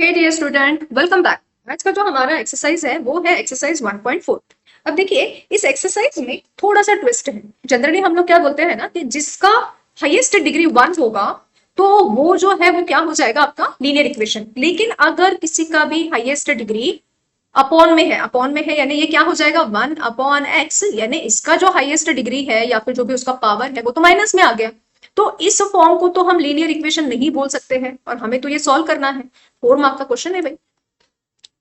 हे dear student, welcome back. आज का जो हमारा एक्सरसाइज है वो है एक्सरसाइज 1.4। अब देखिए, इस एक्सरसाइज में थोड़ा सा ट्विस्ट है। जनरली हम लोग क्या बोलते हैं ना कि जिसका हाईएस्ट डिग्री 1 होगा तो वो जो है वो क्या हो जाएगा आपका लीनियर इक्वेशन। लेकिन अगर किसी का भी हाईएस्ट डिग्री अपॉन में है यानी ये क्या हो जाएगा 1/x, यानी इसका जो हाईएस्ट डिग्री है या फिर जो भी उसका पावर है वो तो माइनस में आ गया। तो इस फॉर्म को तो हम लीनियर इक्वेशन नहीं बोल सकते हैं और हमें तो ये सॉल्व करना है। 4 मार्क का क्वेश्चन है भाई,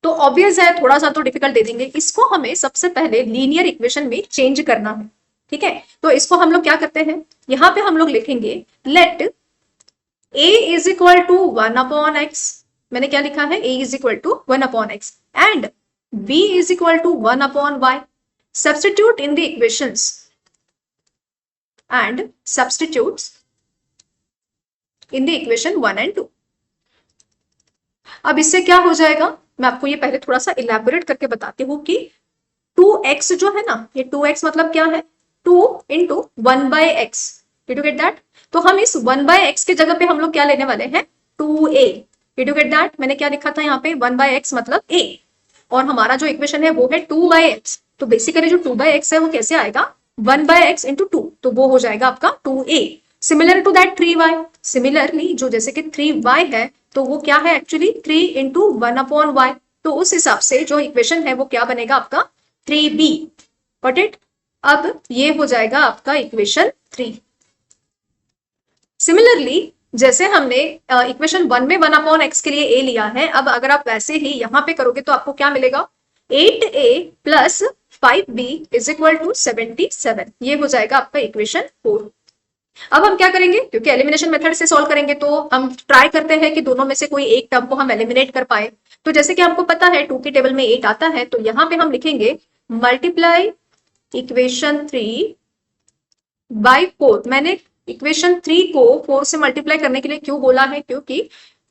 तो ऑब्वियस है थोड़ा सा तो डिफिकल्ट दे देंगे। इसको हमें सबसे पहले लीनियर इक्वेशन में चेंज करना है। ठीक है, तो इसको हम लोग क्या करते हैं, यहाँ पे हम लोग लिखेंगे let a is equal to 1/x। मैंने क्या लिखा है, a is equal to 1/x and b is equal to 1/y। Substitute in the equations and substitutes in the equation 1 and 2। अब इससे क्या हो जाएगा, मैं आपको ये पहले थोड़ा सा इलेबोरेट करके बताती हूँ कि 2x जो है ना, ये 2x मतलब क्या है, 2 into 1/x। Did you get that? तो हम इस 1/x के जगह पे हम लोग क्या लेने वाले हैं, 2a। Did you get that? मैंने क्या लिखा था यहाँ पे, 1/x मतलब a, और हमारा जो इक्वेशन है वो है 2/x। तो बेसिकली जो 2/x है वो कैसे आएगा, 1/x इंटू 2, तो वो हो जाएगा आपका 2a। Similar to that 3y। Similarly जो जैसे कि 3y है तो वो क्या है एक्चुअली 3 इंटू 1/y। तो उस हिसाब से जो इक्वेशन है वो क्या बनेगा आपका 3b। Got it? अब ये हो जाएगा आपका इक्वेशन 3। सिमिलरली जैसे हमने इक्वेशन 1 में 1/x के लिए a लिया है, अब अगर आप वैसे ही यहां पे करोगे तो आपको क्या मिलेगा, 8a plus 5b is equal to 77। ये हो जाएगा आपका इक्वेशन 4। अब हम क्या करेंगे, क्योंकि एलिमिनेशन मेथड से सॉल्व करेंगे तो हम ट्राई करते हैं कि दोनों में से कोई एक टर्म को हम एलिमिनेट कर पाए। तो जैसे कि हमको पता है 2 की टेबल में 8 आता है, तो यहाँ पे हम लिखेंगे मल्टीप्लाई इक्वेशन 3 बाय 4। मैंने इक्वेशन 3 को 4 से मल्टीप्लाई करने के लिए क्यों बोला है, क्योंकि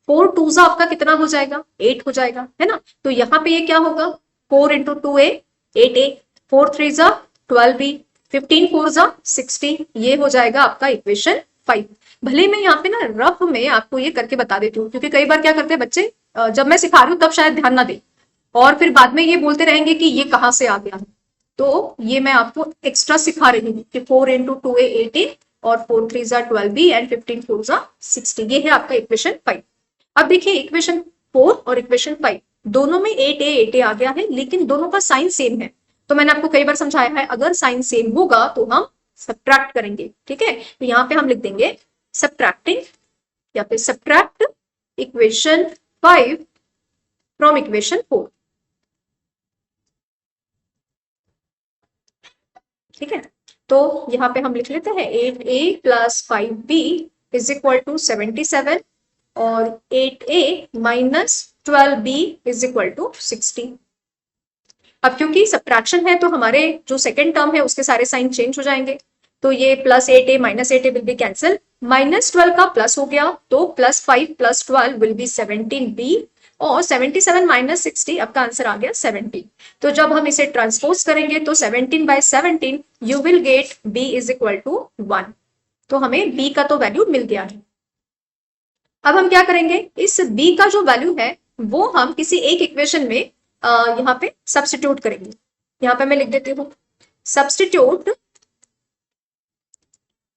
4 2 आपका कितना हो जाएगा, 8 हो जाएगा, है ना। तो यहाँ पे ये क्या होगा, 4 इंटू 2a 8a, 4 3 12b, 15 4 60। ये हो जाएगा आपका इक्वेशन 5। भले मैं यहाँ पे ना रफ में आपको ये करके बता देती हूँ, क्योंकि कई बार क्या करते हैं बच्चे, जब मैं सिखा रही हूँ तब शायद ध्यान ना दे और फिर बाद में ये बोलते रहेंगे कि ये कहाँ से आ गया। तो ये मैं आपको एक्स्ट्रा सिखा रही हूँ कि 4 इंटू 2a 18 और 4 3 12b एंड 15 4 60। ये है आपका इक्वेशन 5। अब देखिए इक्वेशन 4 और इक्वेशन 5 दोनों में 8a आ गया है, लेकिन दोनों का साइन सेम है। तो मैंने आपको कई बार समझाया है, अगर साइन सेम होगा तो हम सब्ट्रैक्ट करेंगे। ठीक है, तो यहाँ पे हम लिख देंगे सब्ट्रैक्टिंग या फिर सब्ट्रैक्ट इक्वेशन 5 फ्रॉम इक्वेशन 4। ठीक है, तो यहाँ पे हम लिख लेते हैं 8a plus 5b is equal to 77 और 8a minus 12b is equal to 60। अब क्योंकि सब्ट्रैक्शन है तो हमारे जो सेकंड टर्म है उसके सारे साइन चेंज हो जाएंगे। तो ये plus 8a minus 8a will be cancel, -12 का प्लस हो गया तो +5 + 12 विल बी 17b और 77 माइनस 60 आपका आंसर आ गया 70। तो जब हम इसे ट्रांसपोज करेंगे तो 17/17 you will get b is equal to 1। तो हमें b का तो वैल्यू मिल गया है। अब हम क्या करेंगे, इस b का जो वैल्यू है वो हम किसी एक इक्वेशन में यहाँ पे सब्स्टिट्यूट करेंगे। यहाँ पे मैं लिख देती हूँ substitute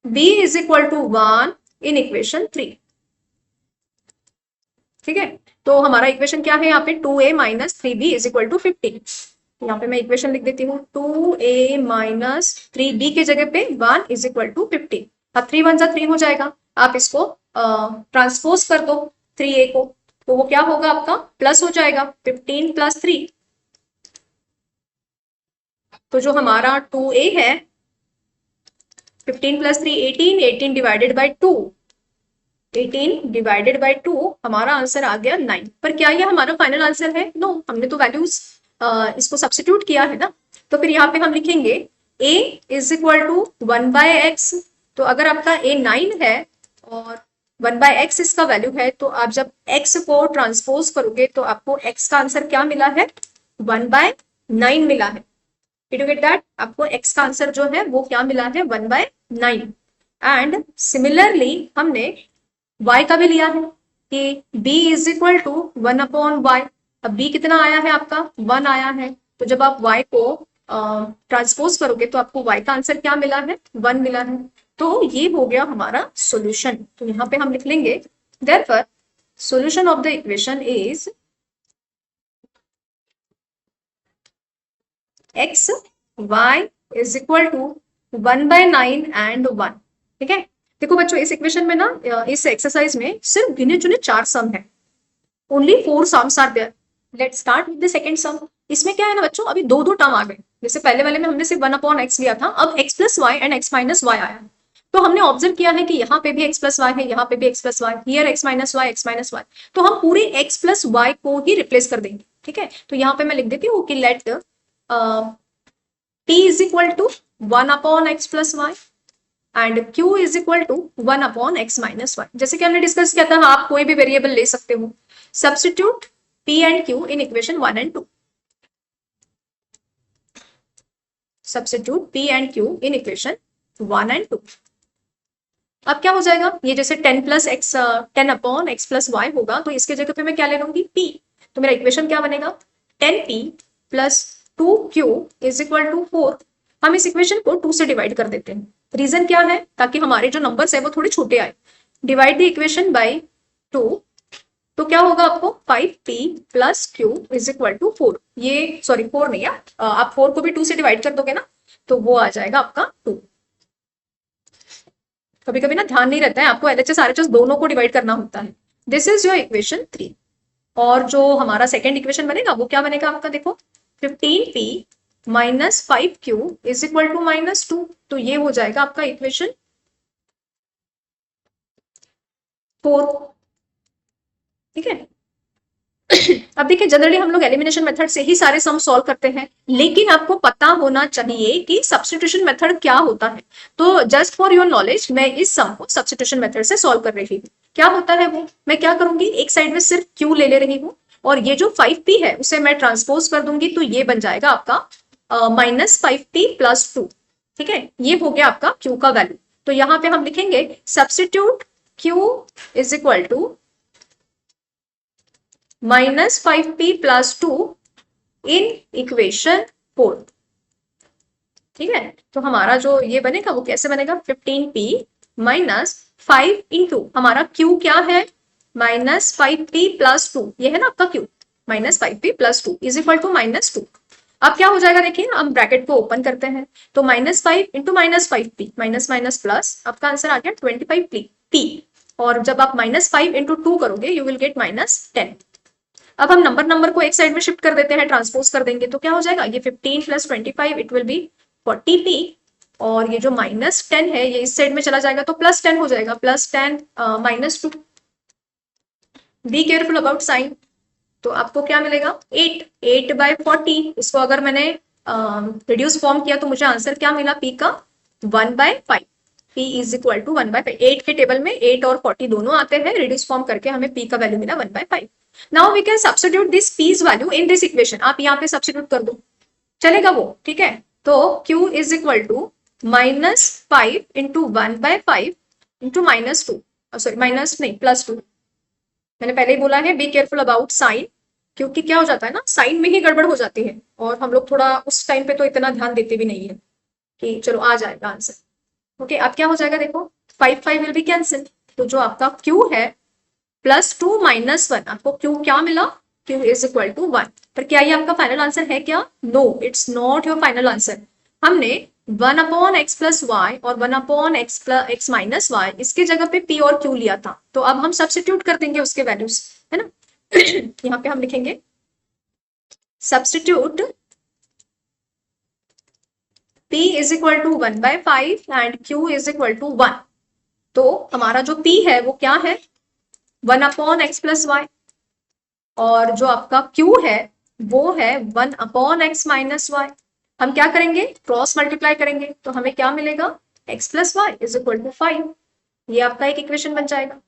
b is equal to 1 in equation 3। ठीक है, तो हमारा इक्वेशन क्या है यहाँ पे 2a minus 3b is equal to 15। यहाँ पे मैं इक्वेशन लिख देती हूँ 2a माइनस 3b के जगह पे 1 इज इक्वल टू 15। अब 3 1 3 हो जाएगा, आप इसको ट्रांसपोज कर दो 3a को, तो वो क्या होगा आपका प्लस हो जाएगा 15 + 3। तो जो हमारा 2a है 15 + 3 18, 18 डिवाइडेड बाई 2, 18 डिवाइडेड बाई 2 हमारा आंसर आ गया 9। पर क्या ये हमारा फाइनल आंसर है? नो, हमने तो वैल्यूज इसको सब्स्टिट्यूट किया है ना। तो फिर यहाँ पे हम लिखेंगे a is equal to 1/x। तो अगर आपका a 9 है और 1/x इसका वैल्यू है, तो आप जब x को ट्रांसपोज करोगे तो आपको x का आंसर क्या मिला है, 1/9 मिला है। Did you get that? आपको x का आंसर जो है वो क्या मिला है, 1/9। एंड सिमिलरली हमने y का भी लिया है। कि b is equal to 1/y। अब b कितना आया है आपका 1 आया है, तो जब आप y को ट्रांसपोज करोगे तो आपको y का आंसर क्या मिला है 1 मिला है। तो ये हो गया हमारा सॉल्यूशन। तो यहाँ पे हम लिख लेंगे therefore solution of the equation is x y is equal to 1/9 and 1। ठीक है, देखो बच्चों इस इक्वेशन में ना इस एक्सरसाइज में सिर्फ गिने चुने 4 सम है, only 4 sums are there. Let's start with the second sum. इसमें क्या है ना बच्चों, अभी दो दो टर्म आ गए। जैसे पहले वाले में हमने सिर्फ 1/x लिया था, अब x plus y and x minus y आया। तो हमने ऑब्जर्व किया है कि यहाँ पे भी x प्लस वाई है, यहाँ पे भी x plus y, here x minus y, x minus y. तो हम पूरे x प्लस वाई को ही रिप्लेस कर देंगे। ठीक है, तो यहाँ पे मैं लिख देती हूँ कि let p is equal to 1/x plus y and q is equal to 1/x minus y. जैसे कि हमने डिस्कस किया था, आप कोई भी वेरिएबल ले सकते हो। Substitute p and q in equation 1 and 2. Substitute p and q in equation 1 and 2. अब क्या हो जाएगा, ये जैसे 10 plus x 10/x plus Y होगा, तो इसके जगह पे मैं क्या ले लूंगी p। तो मेरा इक्वेशन क्या बनेगा 10p plus 2q is equal to 4। हम इस इक्वेशन को 2 से डिवाइड कर देते हैं। रीजन क्या है, ताकि हमारे जो नंबर्स है वो थोड़े छोटे आए। डिवाइड द इक्वेशन बाय 2, तो क्या होगा आपको 5p plus q is equal to 4। ये सॉरी 4 नहीं है, आप 4 को भी 2 से डिवाइड कर दोगे ना, तो वो आ जाएगा आपका 2। कभी कभी ना ध्यान नहीं रहता है, आपको एलएचएस आरएचएस दोनों को डिवाइड करना होता है। This is your equation 3। और जो हमारा सेकेंड इक्वेशन बनेगा वो क्या बनेगा आपका, देखो 15p minus 5q is equal to -2। तो ये हो जाएगा आपका इक्वेशन 4। ठीक है, अब देखिए जनरली हम लोग एलिमिनेशन मेथड से ही सारे सम सॉल्व करते हैं, लेकिन आपको पता होना चाहिए कि सब्स्टिट्यूशन मेथड क्या होता है। तो जस्ट फॉर योर नॉलेज मैं इस सम को सब्स्टिट्यूशन मेथड से सॉल्व कर रही हूँ। क्या होता है वो, मैं क्या करूंगी, एक साइड में सिर्फ q ले रही हूँ और ये जो 5p है उसे मैं ट्रांसपोज कर दूंगी, तो ये बन जाएगा आपका -5p प्लस 2। ठीक है, ये हो गया आपका q का वैल्यू। तो यहाँ पे हम लिखेंगे substitute q is equal to -5p plus 2 in equation 4। ठीक है, तो हमारा जो ये बनेगा वो कैसे बनेगा 15p माइनस 5 इंटू हमारा q क्या है -5p प्लस 2, ये है ना आपका q -5p plus 2 is equal to -2। अब क्या हो जाएगा देखिए, हम ब्रैकेट को ओपन करते हैं, तो -5 into -5p minus minus plus, आपका आंसर आ गया 25p। और जब आप -5 इंटू 2 करोगे यू विल गेट -10। अब हम नंबर को एक साइड में शिफ्ट कर देते हैं, ट्रांसपोज कर देंगे, तो क्या हो जाएगा ये 15 plus 25 it will be 40p। और ये जो -10 है ये इस साइड में चला जाएगा तो +10 हो जाएगा, +10 -2। Be careful about sign. तो आपको क्या मिलेगा 8/40। इसको अगर मैंने रिड्यूस फॉर्म किया तो मुझे आंसर क्या मिला p का 1/5। p is equal to 1/5। 8 के टेबल में 8 और 40 दोनों आते हैं, रिड्यूस फॉर्म करके हमें p का वैल्यू मिला 1/5। Now we can substitute this p's value in this equation. आप यहाँ पे सब्स्टिट्यूट कर दो, चलेगा वो। ठीक है, तो q is equal to -5 into 1/5 into -2, sorry minus नहीं +2। मैंने पहले ही बोला है बी केयरफुल अबाउट साइन, क्योंकि क्या हो जाता है ना साइन में ही गड़बड़ हो जाती है, और हम लोग थोड़ा उस टाइम पे तो इतना ध्यान देते भी नहीं है कि चलो आ जाएगा आंसर। ओके, अब क्या हो जाएगा देखो 5 विल बी कैंसिल, तो जो आपका q है +2 -1, आपको q क्या मिला q इज इक्वल टू 1। पर क्या ये आपका फाइनल आंसर है क्या, no it's not your final answer. हमने 1/x प्लस वाई और 1/x माइनस वाई इसके जगह पे p और q लिया था, तो अब हम सब्स्टिट्यूट कर देंगे उसके वैल्यूज, है ना। यहाँ पे हम लिखेंगे substitute p is equal to 1/5 and q is equal to 1। तो हमारा जो p है वो क्या है 1/x प्लस वाई, और जो आपका q है वो है 1/x माइनस वाई। हम क्या करेंगे क्रॉस मल्टीप्लाई करेंगे, तो हमें क्या मिलेगा x plus y is equal to 5। ये आपका एक इक्वेशन बन जाएगा।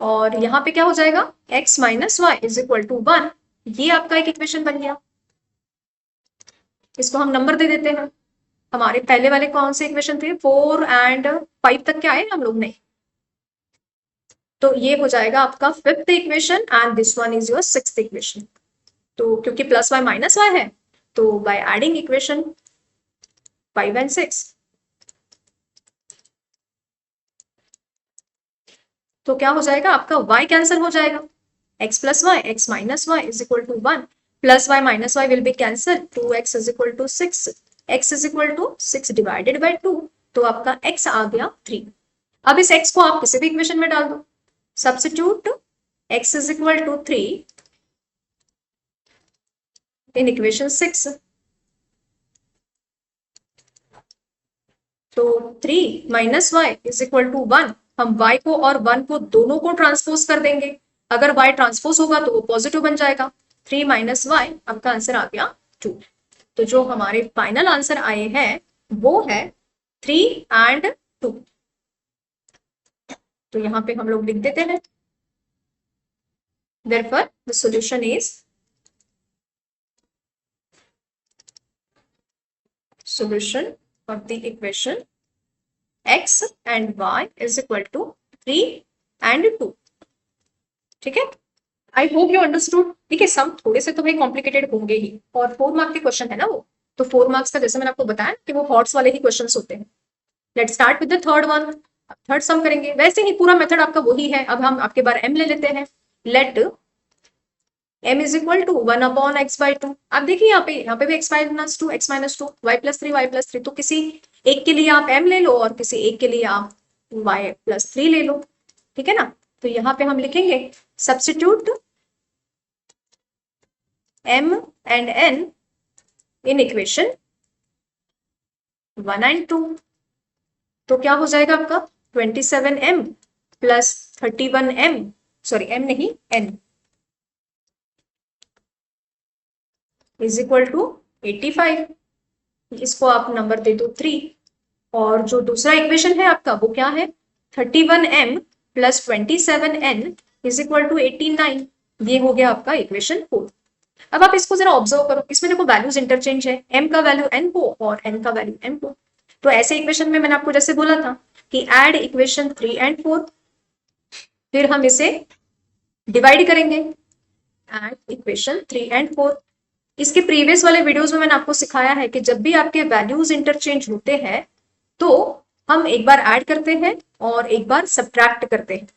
और यहाँ पे क्या हो जाएगा x minus y is equal to 1, ये आपका एक इक्वेशन बन गया। इसको हम नंबर दे देते हैं। हमारे पहले वाले कौन से इक्वेशन थे 4 एंड 5 तक क्या आए हम लोग ने, तो ये हो जाएगा आपका fifth equation and this one is your sixth equation. तो क्योंकि प्लस वाई माइनस वाई है, तो बाय एडिंग इक्वेशन 5 and 6, तो क्या हो जाएगा आपका y कैंसिल हो जाएगा, x plus y x minus y is equal to 1, plus y minus y will be cancel, 2x is equal to 6, x is equal to 6 divided by 2, तो आपका x आ गया 3। अब इस x को आप किसी भी इक्वेशन में डाल दो, substitute x is equal to 3 in equation 6, तो 3 minus y is equal to 1, हम y को और 1 को दोनों को ट्रांसपोज कर देंगे, अगर y ट्रांसपोज होगा तो वो पॉजिटिव बन जाएगा, 3 माइनस वाई, आपका आंसर आ गया 2। तो जो हमारे फाइनल आंसर आए हैं वो है 3 and 2। तो यहां पे हम लोग लिख देते हैं, therefore the solution is solution of the equation x and y is equal to 3 and 2। ठीक है, आई होप यू अंडरस्टूड। ठीक है, सम थोड़े से तो भाई कॉम्प्लिकेटेड होंगे ही, और 4 मार्क के क्वेश्चन है ना वो, तो 4 मार्क्स का जैसे मैंने आपको बताया कि वो हॉट्स वाले ही क्वेश्चन होते हैं। Let's start with the third one, third सम करेंगे, वैसे ही पूरा मेथड आपका वही है। अब हम आपके बार m ले लेते हैं, let m is equal to 1 upon x by 2। आप देखिए यहाँ पे भी x minus 2 x minus 2 y plus 3 y plus 3, तो किसी एक के लिए आप m ले लो और किसी एक के लिए आप y प्लस 3 ले लो, ठीक है ना। तो यहाँ पे हम लिखेंगे substitute m and n in equation 1 and 2, तो क्या हो जाएगा आपका 27m plus 31m, sorry m नहीं n इज इक्वल टू 85। इसको आप नंबर दे दो 3, और जो दूसरा इक्वेशन है आपका वो क्या है 31m plus 27n is equal to 89। ये हो गया आपका इक्वेशन 4। अब आप इसको जरा ऑब्जर्व करो, इसमें देखो वैल्यूज इंटरचेंज है, m का वैल्यू n को और n का वैल्यू m को। तो ऐसे इक्वेशन में मैंने आपको जैसे बोला था कि एड इक्वेशन 3 and 4, फिर हम इसे डिवाइड करेंगे, एड इक्वेशन 3 and 4। इसके प्रीवियस वाले वीडियोस में मैंने आपको सिखाया है कि जब भी आपके वैल्यूज इंटरचेंज होते हैं तो हम एक बार ऐड करते हैं और एक बार सब्ट्रैक्ट करते हैं,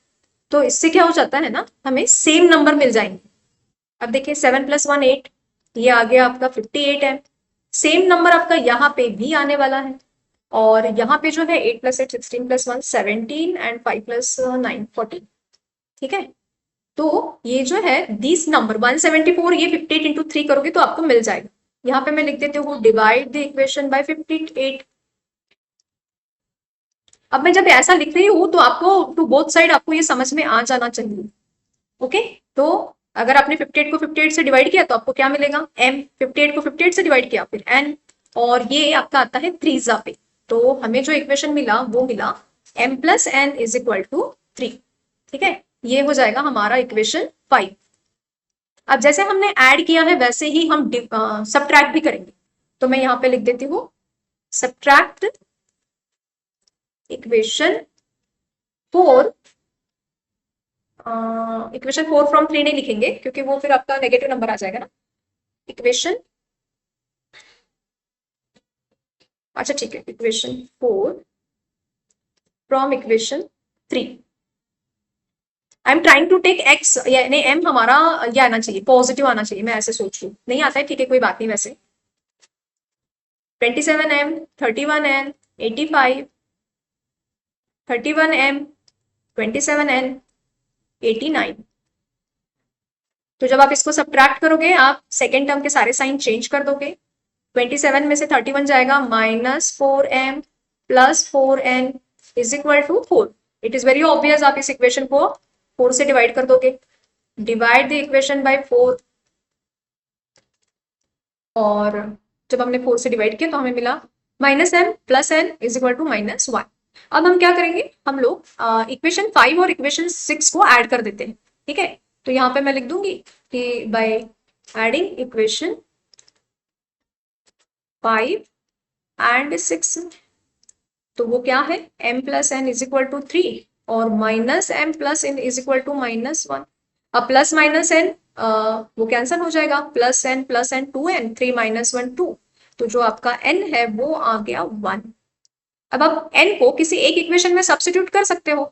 तो इससे क्या हो जाता है ना, हमें सेम नंबर मिल जाएंगे। अब देखिए 7 + 1 8, ये आ गया आपका 58 है। सेम नंबर आपका यहाँ पे भी आने वाला है, और यहाँ पे जो है 8 + 8 16 + 1 17 एंड 5 + 9 14। ठीक है, तो ये जो है दिस नंबर 174, ये 58 इंटू 3 करोगे तो आपको मिल जाएगा। यहाँ पे मैं लिख देती हूँ डिवाइड द इक्वेशन बाय 58। अब मैं जब ऐसा लिख रही हूँ तो आपको टू बोथ साइड आपको ये समझ में आ जाना चाहिए। ओके, तो अगर आपने 58 को 58 से डिवाइड किया तो आपको क्या मिलेगा m, 58 को 58 से डिवाइड किया फिर n, और ये आपका आता है 3 पे। तो हमें जो इक्वेशन मिला वो मिला m + n is equal to 3। ठीक है, ये हो जाएगा हमारा इक्वेशन 5। अब जैसे हमने ऐड किया है वैसे ही हम सब्ट्रैक्ट भी करेंगे, तो मैं यहाँ पे लिख देती हूँ सब्ट्रैक्ट इक्वेशन 4, इक्वेशन 4 फ्रॉम 3 नहीं लिखेंगे क्योंकि वो फिर आपका नेगेटिव नंबर आ जाएगा ना। इक्वेशन, अच्छा ठीक है, equation 4 from equation 3। I am trying to take x, यानी m हमारा ये आना चाहिए, पॉजिटिव आना चाहिए, मैं ऐसे सोच रही हूँ। नहीं आता है ठीक है, कोई बात नहीं। वैसे 27m 31n 85, 31m 27n 89। तो जब आप इसको सब्ट्रैक्ट करोगे आप सेकेंड टर्म के सारे साइन चेंज कर दोगे। 27 में से 31 जाएगा, -4m plus 4n is equal to 4। It is very obvious, आप इस इक्वेशन को 4 से डिवाइड कर दोगे। डिवाइड द इक्वेशन बाय 4, और जब हमने 4 से डिवाइड किया तो हमें मिला -m plus n is equal to -1। अब हम क्या करेंगे, हम लोग इक्वेशन 5 और इक्वेशन 6 को ऐड कर देते हैं। ठीक है, तो यहाँ पे मैं लिख दूंगी कि बाय एडिंग इक्वेशन 5 and 6, तो वो क्या है m + n is equal to 3 और minus m plus n is equal to -1। अब प्लस माइनस n वो कैंसिल हो जाएगा, plus n plus n 2n, 3 - 1 2, तो जो आपका n है वो आ गया 1। अब आप n को किसी एक इक्वेशन में सब्स्टिट्यूट कर सकते हो,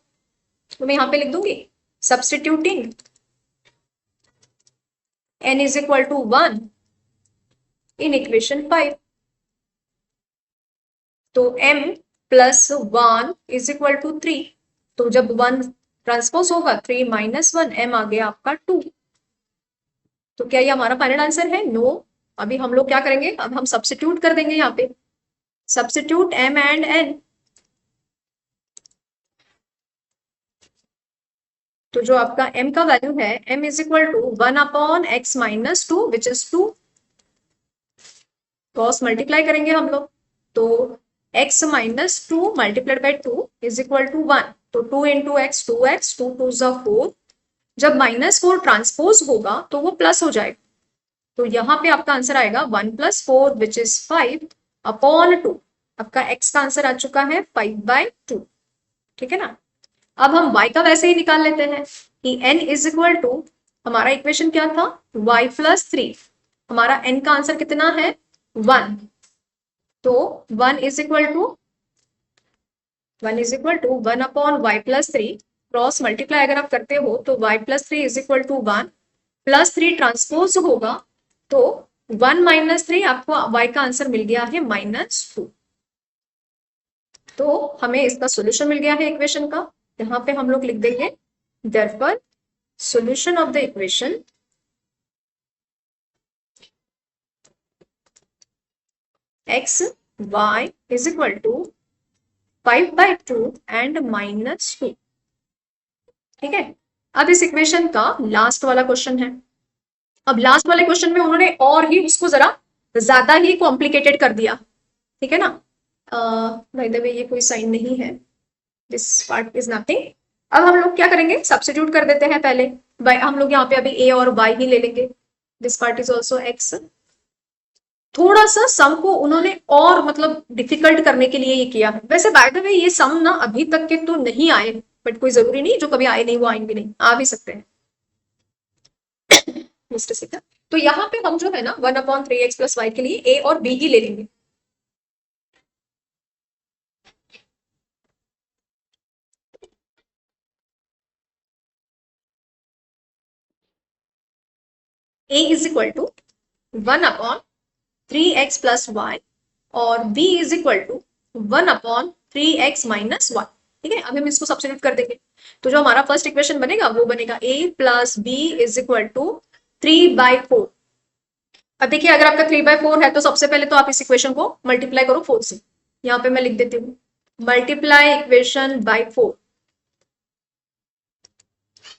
तो मैं यहाँ पे लिख दूंगी substituting n is equal to 1 in equation 5, तो m plus 1 is equal to 3, तो जब 1 ट्रांसपोज होगा 3 - 1 m आ गया आपका 2। तो क्या ये हमारा फाइनल आंसर है? नो। अभी हम लोग क्या करेंगे, अब हम सब्स्टिट्यूट कर देंगे यहाँ पे, सब्स्टिट्यूट m एंड n। तो जो आपका m का वैल्यू है m is equal to 1/x - 2 which is 2, cross multiply करेंगे हम लोग, तो x - 2 multiplied by 2 is equal to 1, तो 2 इंटू एक्स 2x, 2 2 ज़ा 4, जब -4 ट्रांसपोज होगा तो वो प्लस हो जाएगा, तो यहाँ पे आपका आंसर आएगा 1 + 4 विच इज 5/2। आपका x का आंसर आ चुका है 5/2। ठीक है ना। अब हम y का वैसे ही निकाल लेते हैं कि n इज इक्वल टू, हमारा इक्वेशन क्या था, y + 3, हमारा n का आंसर कितना है 1, तो 1 is equal to 1/y + 3, cross multiply अगर आप करते हो तो y + 3 is equal to 1, +3 transpose होगा तो 1 - 3, आपको y का आंसर मिल गया है -2। तो हमें इसका सोल्यूशन मिल गया है इक्वेशन का। यहाँ पे हम लोग लिख देंगे therefore solution of the equation x y is equal to 5/2 and -2। ठीक है। अब इस इक्वेशन का लास्ट वाला क्वेश्चन है। अब लास्ट वाले क्वेश्चन में उन्होंने और ही उसको जरा ज्यादा ही कॉम्प्लिकेटेड कर दिया। ठीक है ना। बाय द वे ये कोई साइन नहीं है, दिस पार्ट इज नथिंग। अब हम लोग क्या करेंगे, सब्स्टिट्यूट कर देते हैं पहले। हम लोग यहाँ पे अभी a और y ही ले लेंगे, this part is also x। थोड़ा सा सम को उन्होंने और मतलब डिफिकल्ट करने के लिए ये किया है। वैसे बाय द वे ये सम ना अभी तक के तो नहीं आए, बट कोई जरूरी नहीं, जो कभी आए नहीं वो आएंगे नहीं, आ भी सकते हैं। मिस्टर सीता, तो यहाँ पे हम जो है ना 1/3x + y के लिए a और b ही ले लेंगे। a is equal to 1/3x + y और b is equal to 1/3x - 1। ठीक है। अभी हम इसको सब्स्टिट्यूट कर देंगे, तो जो हमारा फर्स्ट इक्वेशन बनेगा वो बनेगा a + b is equal to 3/4। अब देखिए अगर आपका 3/4 है तो सबसे पहले तो आप इस इक्वेशन को मल्टीप्लाई करो 4 से। यहाँ पे मैं लिख देती हूँ मल्टीप्लाई इक्वेशन बाय 4,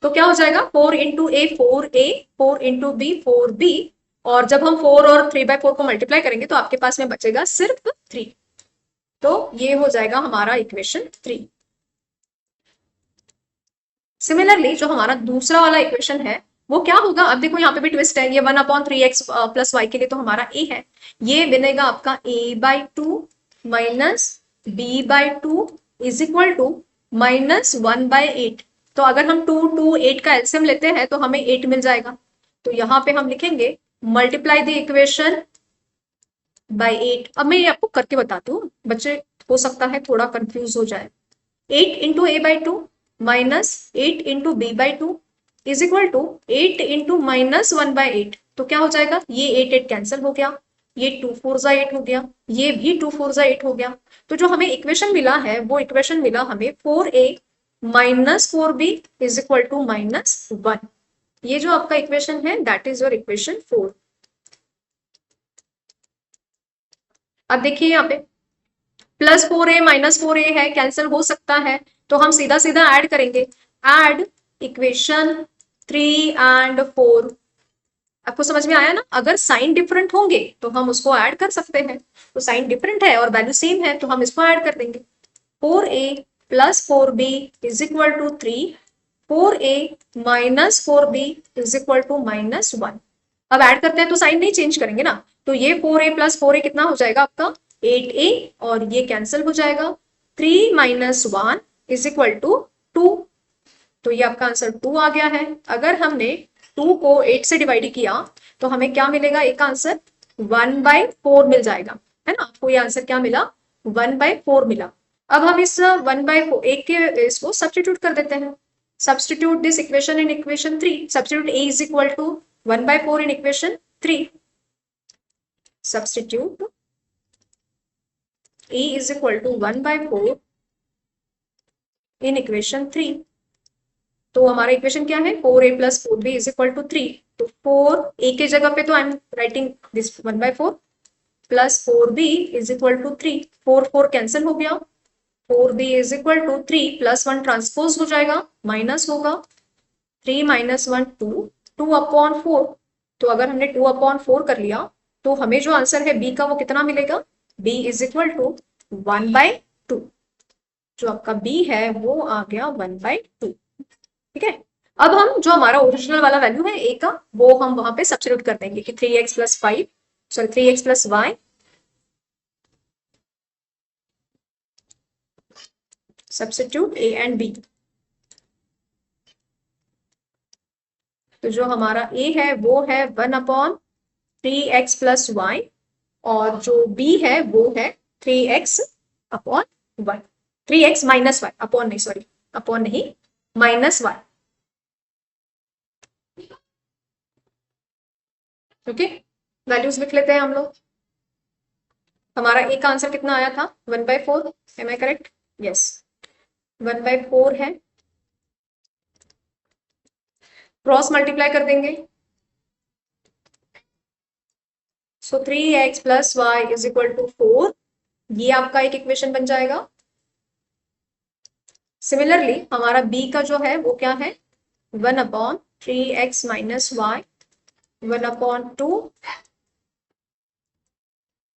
तो क्या हो जाएगा 4 इंटू ए 4a, 4 इंटू बी 4b, और जब हम 4 और 3/4 को मल्टीप्लाई करेंगे तो आपके पास में बचेगा सिर्फ 3, तो ये हो जाएगा हमारा इक्वेशन 3। सिमिलरली जो हमारा दूसरा वाला इक्वेशन है वो क्या होगा, अब देखो यहाँ पे भी ट्विस्ट है, ये 1/3x + y के लिए तो हमारा a है, ये बनेगा आपका a/2 minus b/2 is equal to -1/8। तो अगर हम 2 2 8 का एलसीएम लेते हैं तो हमें 8 मिल जाएगा, तो यहाँ पे हम लिखेंगे मल्टीप्लाई द इक्वेशन बाय 8। अब मैं ये आपको करके बताती हूँ, बच्चे हो सकता है थोड़ा कंफ्यूज हो जाए। 8 into a/2 minus 8 into b/2 is equal to 8 into -1/8, तो क्या हो जाएगा, ये 8 8 कैंसिल हो गया, ये 2 4 ज़ा 8 हो गया, ये भी 2 4 ज़ा 8 हो गया। तो जो हमें इक्वेशन मिला है वो इक्वेशन मिला हमें 4a - 4b is equal to -1। ये जो आपका इक्वेशन है दैट इज योर इक्वेशन 4। अब देखिए यहाँ पे +4a -4a है, कैंसिल हो सकता है, तो हम सीधा सीधा ऐड करेंगे, ऐड इक्वेशन 3 एंड 4। आपको समझ में आया ना। अगर साइन डिफरेंट होंगे तो हम उसको ऐड कर सकते हैं, तो साइन डिफरेंट है और वैल्यू सेम है तो हम इसको ऐड कर देंगे। 4a + 4b is equal to 3, 4a - 4b is equal to -1। अब ऐड करते हैं तो साइन नहीं चेंज करेंगे ना, तो ये 4a + 4a कितना हो जाएगा आपका 8a, और ये कैंसिल हो जाएगा। 3 - 1 इज इक्वल टू 2, तो ये आपका आंसर 2 आ गया है। अगर हमने 2 को 8 से डिवाइड किया तो हमें क्या मिलेगा, एक आंसर 1/4 मिल जाएगा, है ना। आपको ये आंसर क्या मिला, 1/4 मिला। अब हम इस 1/4 एक के इसको सब्सटीट्यूट कर देते हैं। Substitute this equation in equation 3, substitute a is equal to 1/4 in equation 3, substitute a is equal to 1/4 in equation 3। तो हमारा इक्वेशन क्या है, 4a plus 4b is equal to 3। तो 4a के जगह पे तो I am writing this 1/4 plus 4b is equal to 3। 4 cancel हो गया, 4b is equal to 3 plus 1 transpose हो जाएगा, माइनस होगा, 3 माइनस 1 2, 2/4। तो अगर हमने 2/4 कर लिया तो हमें जो आंसर है b का वो कितना मिलेगा, b इज इक्वल टू 1/2। जो आपका b है वो आ गया 1/2। ठीक है। अब हम जो हमारा ओरिजिनल वाला वैल्यू है a का, वो हम वहां पे सब्स्टिट्यूट कर देंगे कि 3x plus 5, sorry 3x plus y, substitute a and b। तो जो हमारा a है वो है 1/3x प्लस y, और जो b है वो है 3x/1, 3x minus y, upon नहीं, सॉरी अपॉन नहीं, माइनस वाई। ओके, वैल्यूज लिख लेते हैं हम लोग। हमारा a का आंसर कितना आया था, 1/4, एम आई करेक्ट, यस 1/4 है। क्रॉस मल्टीप्लाई कर देंगे, so 3x plus y is equal to 4, ये आपका एक इक्वेशन बन जाएगा। सिमिलरली हमारा b का जो है वो क्या है, 1/3x माइनस वाई 1/2,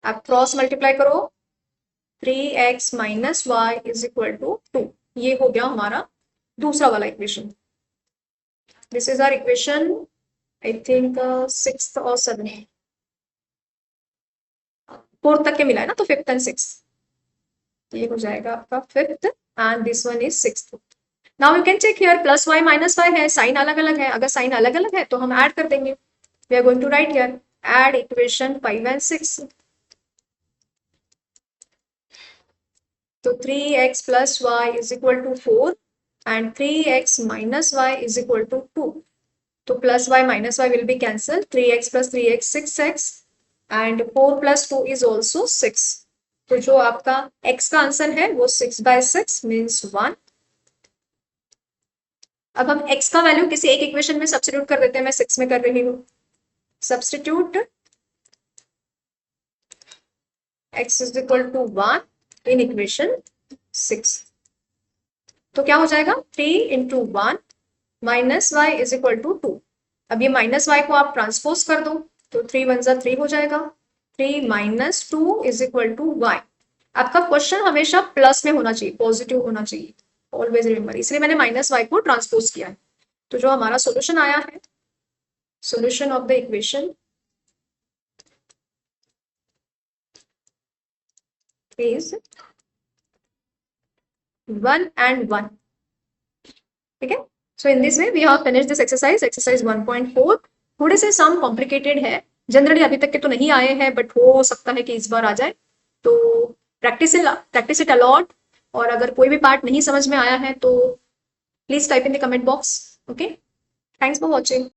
आप क्रॉस मल्टीप्लाई करो, 3x minus y is equal to 2, ये हो गया हमारा दूसरा वाला equation. This is our equation I think 6th और 7th, 4th तक के मिला है ना, तो 5th एंड 6th, ये हो जाएगा आपका 5th and this one is 6th। Now you can check here, plus y minus y है, साइन अलग अलग है, अगर साइन अलग अलग है तो हम ऐड कर देंगे। We are going to write here add equation 5 and 6। तो 3x plus y is equal to 4 and 3x minus y is equal to 2। तो plus y minus y will be cancel, 3x plus 3x 6x and 4 plus 2 is also 6। तो जो आपका x का answer है वो 6/6 means 1। अब हम x का वैल्यू किसी एक इक्वेशन में सब्स्टिट्यूट कर देते हैं, मैं 6 में कर रही हूँ। Substitute x is equal to 1 in equation 6। तो क्या हो जाएगा, 3 into 1 minus y is equal to 2। अब ये माइनस वाई को आप ट्रांसपोज कर दो, तो 3 1 जा 3 हो जाएगा, 3 minus 2 is equal to y. आपका क्वेश्चन हमेशा प्लस में होना चाहिए, पॉजिटिव होना चाहिए, ऑलवेज रिमेंबर, इसलिए मैंने माइनस वाई को ट्रांसपोज किया है। तो जो हमारा सॉल्यूशन आया है, solution of the equation is 1 and 1। ठीक है, so in this way we have finished this exercise, exercise 1.4। थोड़े से सम कॉम्प्लिकेटेड है, जनरली अभी तक के तो नहीं आए हैं, बट हो सकता है कि इस बार आ जाए, तो प्रैक्टिस इट अलॉट। और अगर कोई भी पार्ट नहीं समझ में आया है तो please type in the comment box. Okay, thanks for watching.